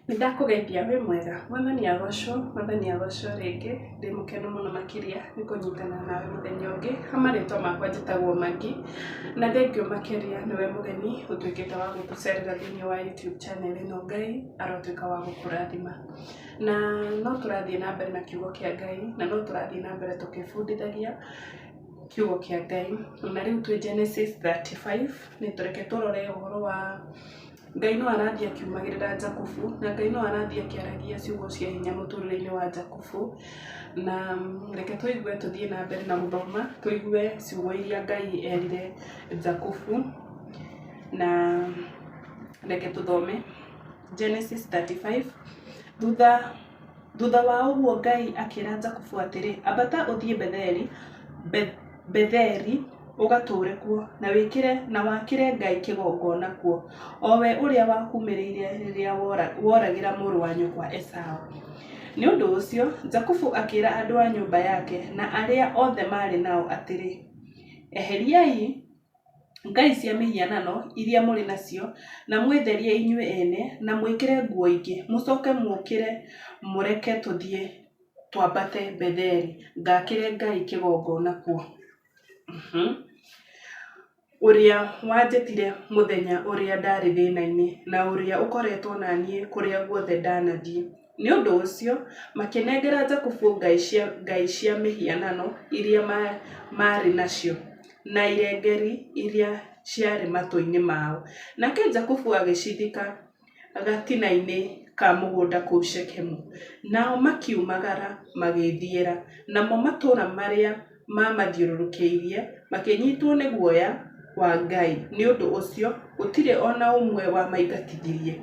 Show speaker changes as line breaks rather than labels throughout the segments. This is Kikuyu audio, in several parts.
Nĩndakũgeithia wĩ mwega, mwathani agocwo rĩngĩ, ndĩ mũkenu mũno makĩria nĩ kũnyitana nawe mũthenya ũngĩ, ha marĩtwa makwa njĩtagwo Maggy, na thengio makĩria nĩwe mũgeni ũtuĩkĩte wa gũtũcerera thĩinĩ wa YouTube channel ĩno. Ngai arotuĩka wa gũkũrathima, na no tũrathiĩ na mbere na kiugo kĩa Ngai, na no tũrathiĩ na mbere tũkĩbundithagia kiugo kĩa Ngai, na rĩu twĩ Genesis 35 nĩtũreke tũrore ũhoro wa Ngai no arathiĩ akiumagĩrĩra Jakubu, na Ngai no arathiĩ akĩaragia ciugo cia hinya mũtũrĩre-inĩ wa Jakubu, na reke tũigue tũthiĩ na mbere na gũthoma, tũigue ciugo iria Ngai erire Jakubu, na reke tũthome Genesis 35. Thutha wa ũguo Ngai akĩra Jakubu atĩrĩ, ambata ũthiĩ Betheri ũgatũũre kuo, na wakĩre Ngai kĩgongona kuo, o we ũrĩa wakumĩrĩire rĩrĩa woragĩra mũrũ wa nyũkwa Esaũ. Nĩ ũndũ ũcio Jakubu akĩra andũ a nyũmba yake na arĩa othe marĩ nao atĩrĩ, eheriai ngai cia mĩhianano iria mũrĩ nacio, na mwĩtherie inyuĩ ene, na mwĩkĩre nguo ingĩ, mũcoke mũũkĩre mũreke tũthiĩ twambate Betheri, ngakĩre Ngai kĩgongona kuo. Ũrĩa wanjĩtire mũthenya ũrĩa ndarĩ thĩna-inĩ, na ũrĩa ũkoretwo naniĩ kũrĩa guothe ndanathiĩ. Nĩ ũndũ ũcio makĩnengera Jakubu ngai cia mĩhianano iria marĩ nacio, na irengeri iria ciarĩ matũ-inĩ mao. Nake Jakubu agĩcithika gatina-inĩ ka mũgũnda kũu Shekemu. Nao makiumagara magĩthiĩra, namo matũũra marĩa mamathiũrũrũkĩirie makĩnyitwo nĩ guoya wa Ngai. Nĩ ũndũ ũcio gũtirĩ ona ũmwe wamaingatithirie.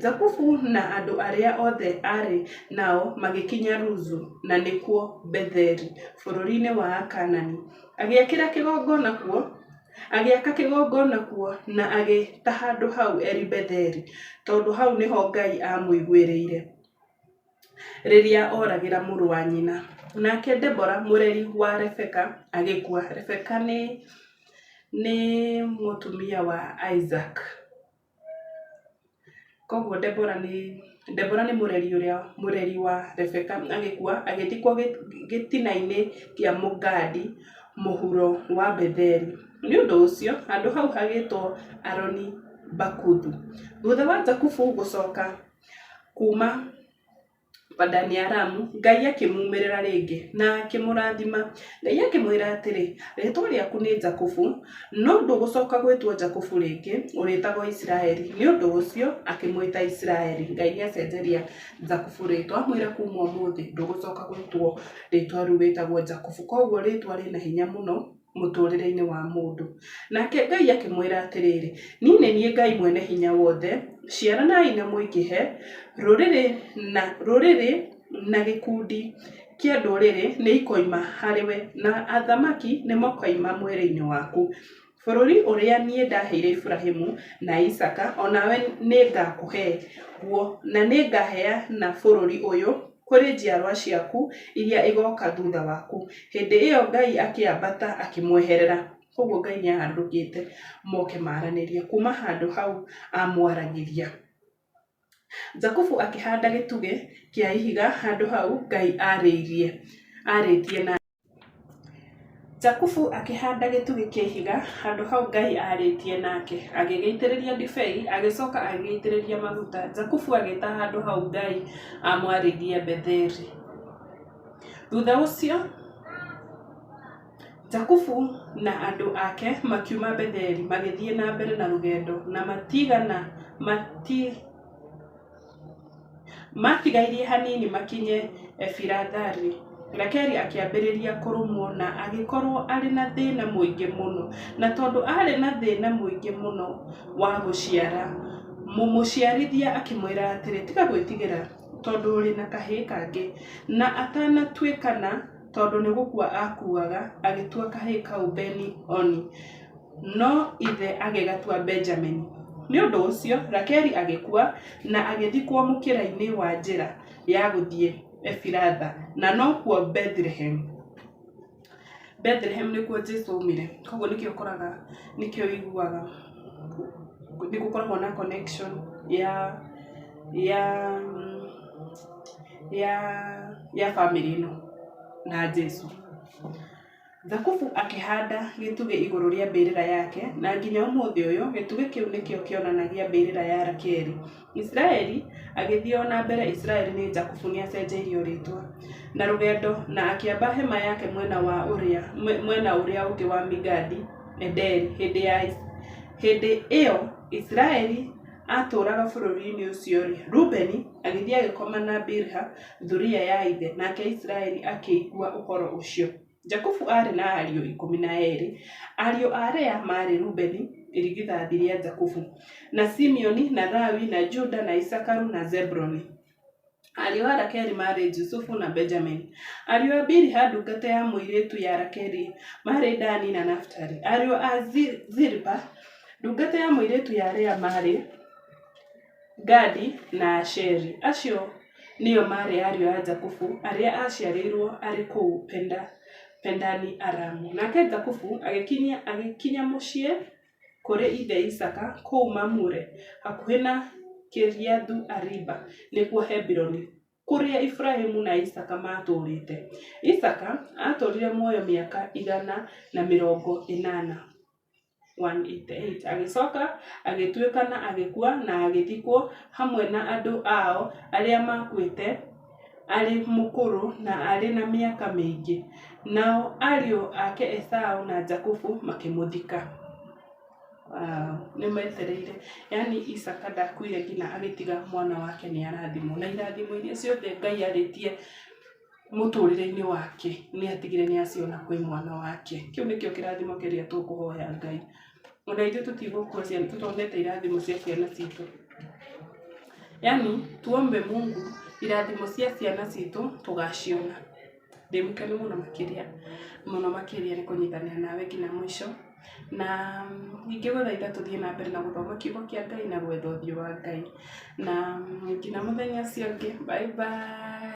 Jakubu na andũ arĩa othe arĩ nao magĩkinya Luzu, na nĩkuo Betheri, bũrũri-inĩ wa Akaanani. Agĩaka kĩgongona kuo, na agĩĩta handũ hau Eli-Betheri, tondũ hau nĩho Ngai amũiguĩrĩire rĩrĩa oragĩra mũrũ wa nyina. Nake Debora mũreri wa Rebeka agĩkua. Rebeka nĩ mũtumia wa Isaac. Koguo Debora nĩ mũreri wa Rebeka agĩkua, agĩthikwo gĩtina-inĩ kĩa Mũgadi mũhuro wa Betheri. Nĩ ũndũ ũcio handũ hau hagĩtwo Aloni Bakuthu. Thutha wa Jakubu gũcoka kuma Padani-Aramu, Ngai akĩmumĩrĩra rĩngĩ na akĩmũrathima. Ngai akĩmwĩra atĩrĩ, rĩĩtwa rĩaku nĩ Jakubu, no ndũgũcoka gwĩtwo Jakubu rĩngĩ, ũrĩĩtagwo Isiraeli. Nĩ ũndũ ũcio akĩmwĩta Isiraeli. Ngai nĩacenjeria Jakubu rĩĩtwa, amwĩra kuma ũmũthĩ ndũgũcoka gwĩtwo rĩĩtwa rĩu wĩtagwo Jakubu. Koguo rĩĩtwa rĩna hinya mũno mũtũrĩre-inĩ wa mũndũ. Nake Ngai akĩmwĩra atĩrĩrĩ, niĩ nĩ niĩ Ngai mwene hinya wothe, ciaranai na mũingĩhe, rũrĩrĩ na gĩkundi kĩa ndũrĩrĩ nĩ ikoima harĩwe, na athamaki nĩ mokoima mwĩrĩ-inĩ waku. Bũrũri ũrĩa niĩ ndaheire Iburahĩmu na Isaaka, onawe nĩ ngakũhe guo, na nĩ ngaheana bũrũri ũyũ kũrĩ njiarwa ciaku iria igoka thutha waku. Hĩndĩ ĩyo Ngai akĩambata akĩmweherera. Koguo Ngai nĩaharũrũkĩte moke maaranĩrie. Kuma handũ hau amwaragĩria, Jakubu akĩhanda gĩtugĩ kĩa ihiga handũ hau Ngai arĩtie na Jakubu akĩhanda gĩtugĩ kĩa ihiga handũ hau Ngai arĩtie nake, agĩgĩitĩrĩria ndibei, agĩcoka agĩgĩitĩrĩria maguta. Jakubu agĩĩta handũ hau Ngai amwarĩirie Betheri. Thutha ũcio Jakubu na andũ ake makiuma Betheri magĩthiĩ na mbere na rũgendo, na matigairie hanini makinye Efirathari. Rakeli akĩambĩrĩria kũrũmwo na agĩkorwo arĩ na thĩna mũingĩ mũno, na tondũ arĩ na thĩna mũingĩ mũno wa gũciara, mũmũciarithia akĩmwĩra atĩrĩ, tiga gwĩtigĩra tondũ ũrĩ na kahĩĩ kangĩ. Na atanatuĩkana tondũ nĩ gũkua akuaga, agĩtua kahĩĩ kau Beni-Oni, no ithe agĩgatua Benjamini. Nĩ ũndũ ũcio Rakeli agĩkua na agĩthikwo mũkĩra-inĩ wa njĩra ya gũthiĩ Efiratha, na no kuo Bethlehem. Bethlehem nĩkuo Jesũ aumire. Koguo nĩkĩo ũkoraga, nĩkĩo ũiguaga nĩgũkoragwo na connection ya ya family ĩno na Jesu. Jakubu akĩhanda gĩtugĩ igũrũ rĩa mbĩrĩra yake, na nginya ũmũthĩ ũyũ gĩtugĩ kĩu nĩkĩo kĩonanagia mbĩrĩra ya Rakeli. Israeli agĩthiĩ ona mbere, Israeli nĩ Jakubu nĩacenjeirio rĩtwa na rũgendo, na akĩamba hema yake mwena ũrĩa ũngĩ wa Migadi Ederi. Hĩndĩ ĩyo Israeli atũraga bũrũri-inĩ ũcio rĩ, Rubeni agĩthiĩ agĩkoma na Bilha thuriya ya ithe, nake Israeli akĩigua ũhoro ũcio. Jakubu arĩ na ariũ 12. Ariũ a Lea marĩ Rubeni, irigithathi rĩa Jakubu, na Simeoni na Lawi na Juda na Isakaru na Zebuloni. Ariũ a Rakeli marĩ Jusufu na Benjamini. Ariũ a Bilha ndungata ya mũirĩtu ya Rakeli marĩ Dani na Naftali. Ariũ a Zilpa ndungata ya mũirĩtu ya Lea marĩ Gadi na Asheri. Acio nĩo marĩ ariũ a Jakubu arĩa aciarĩirwo arĩ kũu Pendani Aramu. Nake Jakubu agĩkinya mũciĩ kũrĩ ithe Isaka kũu Mamure hakuhĩ na Kiriathu Ariba, nĩkuo Hebironi, kũrĩa Ibrahimu na Isaka matũrĩte. Isaka atũrire muoyo mĩaka 180, 188. Agĩcoka agĩtuĩka na agĩkua na agĩthikwo hamwe na andũ ao arĩa makuĩte arĩ mũkũrũ na arĩ na mĩaka mĩingĩ. Nao ariũ ake Esau na Jakubu makĩmũthika. Nĩ metereire, yani Isaka ndakuire nginya agĩtiga mwana wake nĩ arathimwo, na irathimo iria ciothe Ngai arĩtie mũtũrĩre-inĩ wake nĩ atigire nĩ aciona kwĩ mwana wake. Kĩu nĩkĩo kĩrathimo kĩrĩa tũkũhoya Ngai. Ona ithuĩ tũtigũkua ciana tũtonete irathimo cia ciana citũ, yani tuombe Mungu irathimo cia ciana citũ tũgaciona. Ndĩmũkenu mũno makĩria nĩ kũnyitanĩra nawe nginya mũico, na ingĩgũthaitha tũthiĩ na mbere na gũthoma kiugo kĩa Ngai na gwetha ũthiũ wa Ngai, na nginya mũthenya ũcio ũngĩ, bye bye.